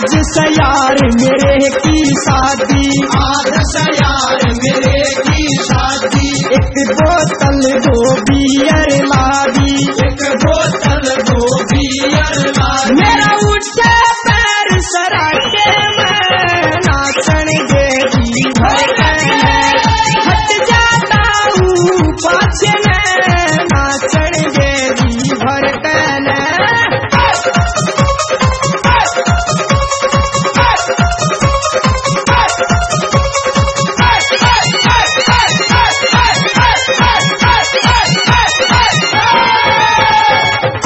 आज से यार मेरे की शादी, आज से यार मेरे की शादी, एक बोतल दो बियर ला दी, एक बोतल दो बियर ला दी। मेरा उठे पैर सराके में नाचन देगी भर के, हट जाता हूँ पाछे में नाचन देगी भर के।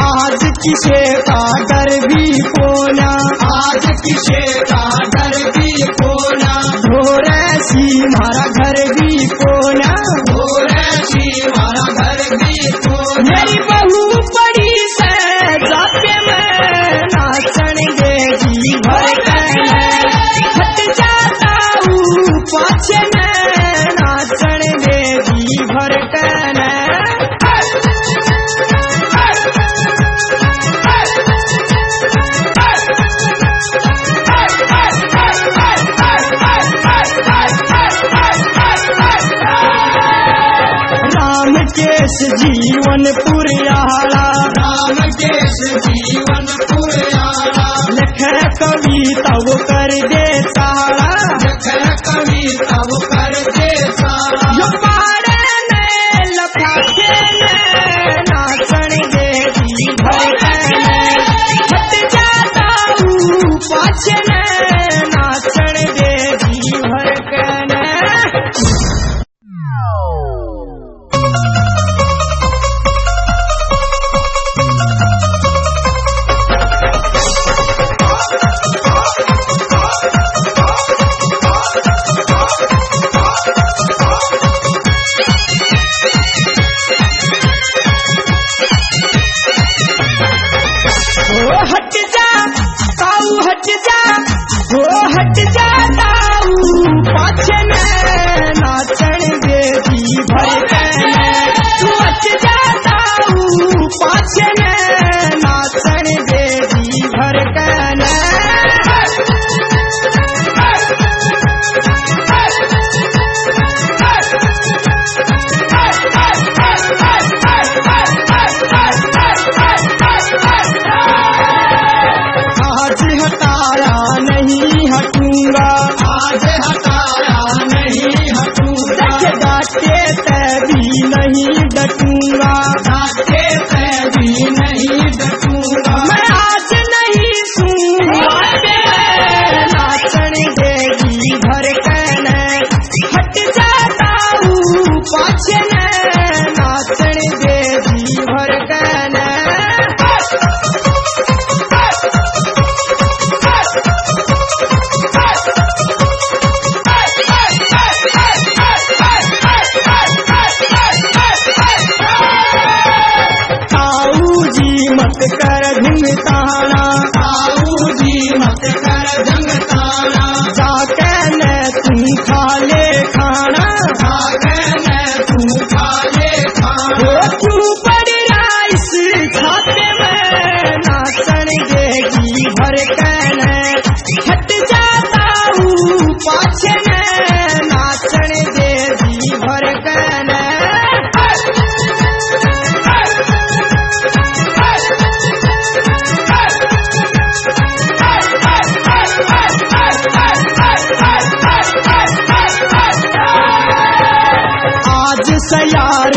आज किसे का डर भी कोना, आज किसे का डर भी कोना, ढोर सी मारा घर भी कोना, और ऐसी हमारा घर भी कोना। मेरी बहू बड़ी से जाते में नाचन देगी भर के, हट जाता हूँ पाछे में नाचन देगी भर के। राम केश जीवन पुरियाला, राम केश जीवन पुरियाला, लिख कविता वो कर दे तारा, लिख कविता वो कर दे सारा। यो पारे में लफाके में नाचन देगी भर के, हट जाता हूँ पाछे में नाचन देगी भर के। ओ हट जा ताऊ हट जा, ओ हट जा ताऊ पाछे में नाचन देगी भर के, तू हट जा ताऊ पाछे में नाचन देगी भर के। आज हटाया नहीं हटूंगा, आज हटाया नहीं हटूंगा, डांटे तभी नहीं डटूंगा, डांटे से भी नहीं डटूंगा। मैं आज नहीं सुनूंगा नाचन देगी भर के, हट जाता हूँ पाछे में नाचन देगी भर के। ताऊ जी मत कर ढूंढताना, ताऊ जी मत कर जंगताना, जाके न तुम खा ले खाना, भागे न तू खा ले खाना। ओ क्यों पड़ राइस छाते में नाचन देगी भर के, हट जाता हूँ पाछे में नाचन देगी भर के। आज से यार